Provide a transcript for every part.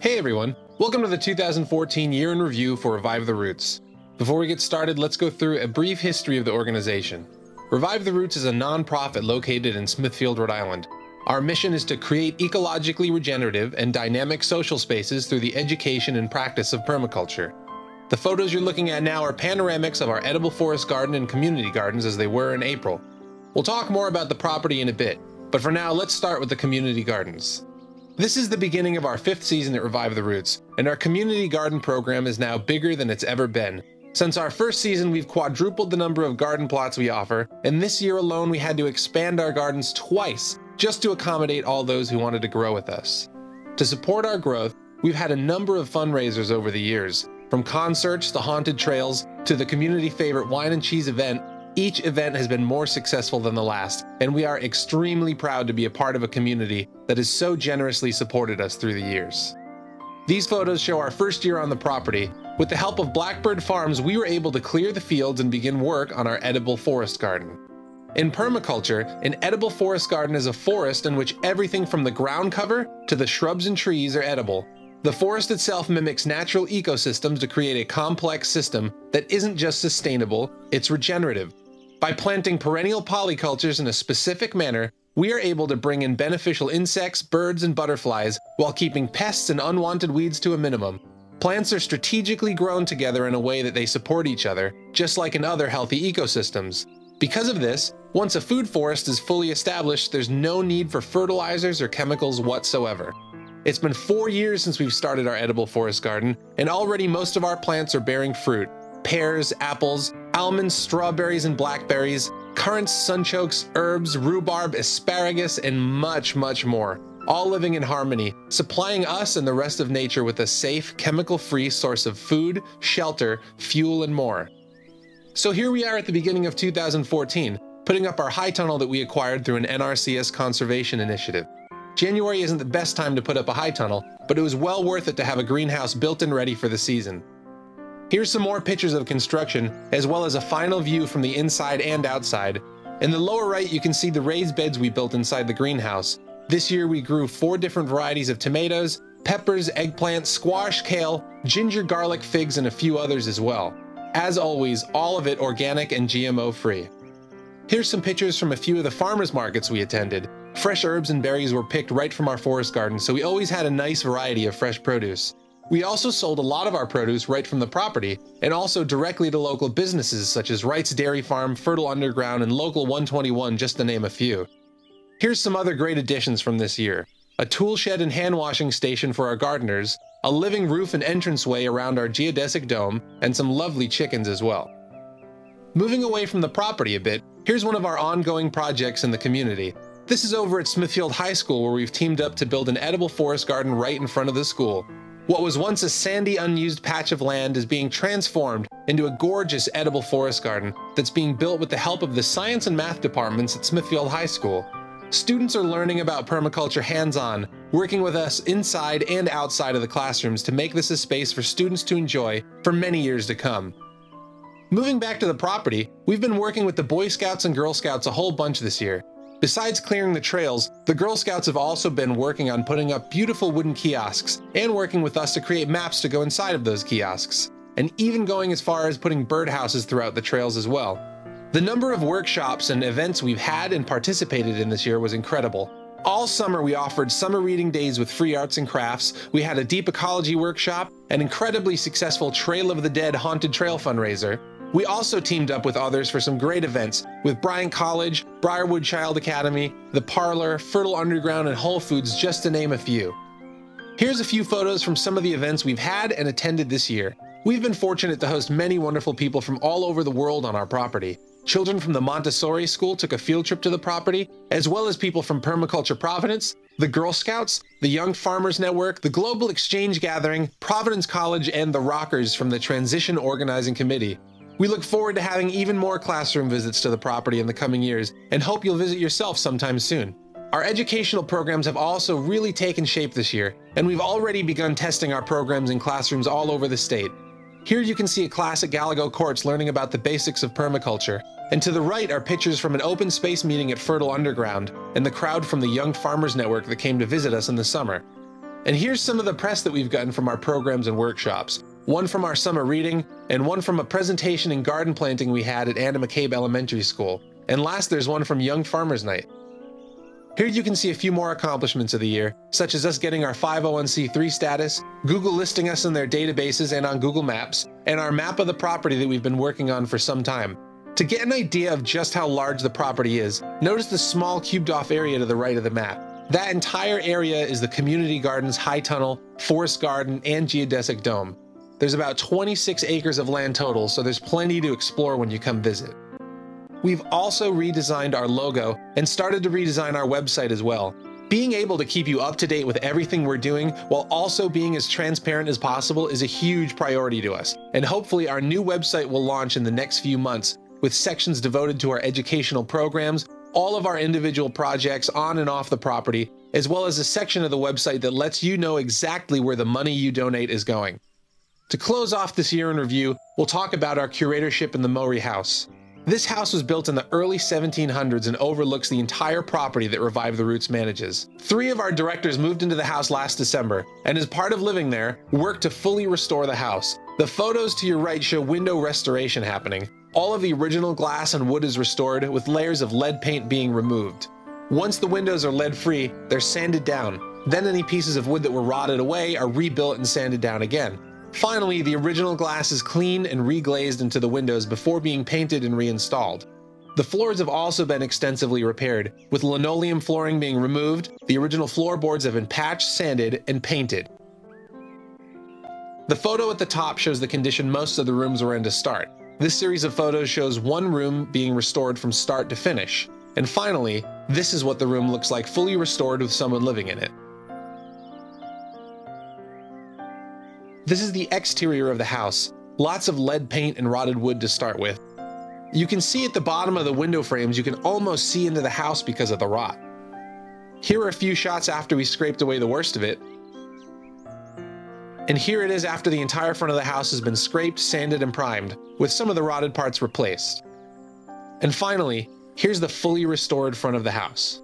Hey everyone, welcome to the 2014 Year in Review for Revive the Roots. Before we get started, let's go through a brief history of the organization. Revive the Roots is a non-profit located in Smithfield, Rhode Island. Our mission is to create ecologically regenerative and dynamic social spaces through the education and practice of permaculture. The photos you're looking at now are panoramics of our edible forest garden and community gardens as they were in April. We'll talk more about the property in a bit, but for now, let's start with the community gardens. This is the beginning of our 5th season at Revive the Roots, and our community garden program is now bigger than it's ever been. Since our first season, we've quadrupled the number of garden plots we offer, and this year alone we had to expand our gardens twice just to accommodate all those who wanted to grow with us. To support our growth, we've had a number of fundraisers over the years, from concerts to haunted trails to the community favorite wine and cheese event. Each event has been more successful than the last, and we are extremely proud to be a part of a community that has so generously supported us through the years. These photos show our first year on the property. With the help of Blackbird Farms, we were able to clear the fields and begin work on our edible forest garden. In permaculture, an edible forest garden is a forest in which everything from the ground cover to the shrubs and trees are edible. The forest itself mimics natural ecosystems to create a complex system that isn't just sustainable, it's regenerative. By planting perennial polycultures in a specific manner, we are able to bring in beneficial insects, birds, and butterflies while keeping pests and unwanted weeds to a minimum. Plants are strategically grown together in a way that they support each other, just like in other healthy ecosystems. Because of this, once a food forest is fully established, there's no need for fertilizers or chemicals whatsoever. It's been 4 years since we've started our edible forest garden, and already most of our plants are bearing fruit. Pears, apples, almonds, strawberries, and blackberries, currants, sunchokes, herbs, rhubarb, asparagus, and much, much more, all living in harmony, supplying us and the rest of nature with a safe, chemical-free source of food, shelter, fuel, and more. So here we are at the beginning of 2014, putting up our high tunnel that we acquired through an NRCS conservation initiative. January isn't the best time to put up a high tunnel, but it was well worth it to have a greenhouse built and ready for the season. Here's some more pictures of construction, as well as a final view from the inside and outside. In the lower right, you can see the raised beds we built inside the greenhouse. This year we grew 4 different varieties of tomatoes, peppers, eggplant, squash, kale, ginger, garlic, figs, and a few others as well. As always, all of it organic and GMO-free. Here's some pictures from a few of the farmers markets we attended. Fresh herbs and berries were picked right from our forest garden, so we always had a nice variety of fresh produce. We also sold a lot of our produce right from the property, and also directly to local businesses such as Wright's Dairy Farm, Fertile Underground, and Local 121, just to name a few. Here's some other great additions from this year. A tool shed and hand washing station for our gardeners, a living roof and entranceway around our geodesic dome, and some lovely chickens as well. Moving away from the property a bit, here's one of our ongoing projects in the community. This is over at Smithfield High School, where we've teamed up to build an edible forest garden right in front of the school. What was once a sandy, unused patch of land is being transformed into a gorgeous edible forest garden that's being built with the help of the science and math departments at Smithfield High School. Students are learning about permaculture hands-on, working with us inside and outside of the classrooms to make this a space for students to enjoy for many years to come. Moving back to the property, we've been working with the Boy Scouts and Girl Scouts a whole bunch this year. Besides clearing the trails, the Girl Scouts have also been working on putting up beautiful wooden kiosks and working with us to create maps to go inside of those kiosks, and even going as far as putting birdhouses throughout the trails as well. The number of workshops and events we've had and participated in this year was incredible. All summer we offered summer reading days with free arts and crafts, we had a deep ecology workshop, an incredibly successful Trail of the Dead haunted trail fundraiser. We also teamed up with others for some great events, with Bryant College, Briarwood Child Academy, The Parlor, Fertile Underground, and Whole Foods, just to name a few. Here's a few photos from some of the events we've had and attended this year. We've been fortunate to host many wonderful people from all over the world on our property. Children from the Montessori School took a field trip to the property, as well as people from Permaculture Providence, the Girl Scouts, the Young Farmers Network, the Global Exchange Gathering, Providence College, and the Rockers from the Transition Organizing Committee. We look forward to having even more classroom visits to the property in the coming years, and hope you'll visit yourself sometime soon. Our educational programs have also really taken shape this year, and we've already begun testing our programs in classrooms all over the state. Here you can see a class at Gallego Courts learning about the basics of permaculture, and to the right are pictures from an open space meeting at Fertile Underground, and the crowd from the Young Farmers Network that came to visit us in the summer. And here's some of the press that we've gotten from our programs and workshops. One from our summer reading, and one from a presentation in garden planting we had at Anna McCabe Elementary School. And last, there's one from Young Farmers Night. Here you can see a few more accomplishments of the year, such as us getting our 501c3 status, Google listing us in their databases and on Google Maps, and our map of the property that we've been working on for some time. To get an idea of just how large the property is, notice the small cubed off area to the right of the map. That entire area is the community gardens, high tunnel, forest garden, and geodesic dome. There's about 26 acres of land total, so there's plenty to explore when you come visit. We've also redesigned our logo and started to redesign our website as well. Being able to keep you up to date with everything we're doing while also being as transparent as possible is a huge priority to us. And hopefully our new website will launch in the next few months with sections devoted to our educational programs, all of our individual projects on and off the property, as well as a section of the website that lets you know exactly where the money you donate is going. To close off this year in review, we'll talk about our curatorship in the Mowry House. This house was built in the early 1700s and overlooks the entire property that Revive the Roots manages. 3 of our directors moved into the house last December, and as part of living there, worked to fully restore the house. The photos to your right show window restoration happening. All of the original glass and wood is restored, with layers of lead paint being removed. Once the windows are lead-free, they're sanded down. Then any pieces of wood that were rotted away are rebuilt and sanded down again. Finally, the original glass is cleaned and reglazed into the windows before being painted and reinstalled. The floors have also been extensively repaired, with linoleum flooring being removed. The original floorboards have been patched, sanded, and painted. The photo at the top shows the condition most of the rooms were in to start. This series of photos shows one room being restored from start to finish. And finally, this is what the room looks like fully restored with someone living in it. This is the exterior of the house. Lots of lead paint and rotted wood to start with. You can see at the bottom of the window frames you can almost see into the house because of the rot. Here are a few shots after we scraped away the worst of it. And here it is after the entire front of the house has been scraped, sanded, and primed, with some of the rotted parts replaced. And finally, here's the fully restored front of the house.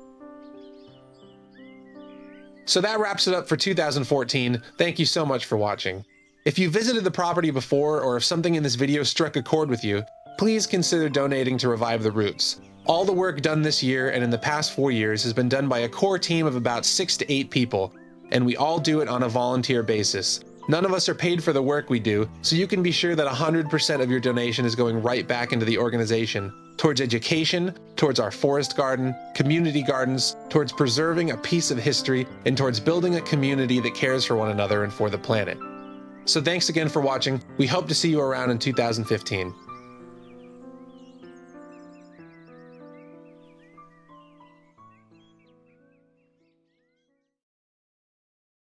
So that wraps it up for 2014. Thank you so much for watching. If you visited the property before, or if something in this video struck a chord with you, please consider donating to Revive the Roots. All the work done this year and in the past 4 years has been done by a core team of about 6 to 8 people, and we all do it on a volunteer basis. None of us are paid for the work we do, so you can be sure that 100% of your donation is going right back into the organization, towards education, towards our forest garden, community gardens, towards preserving a piece of history, and towards building a community that cares for one another and for the planet. So thanks again for watching. We hope to see you around in 2015.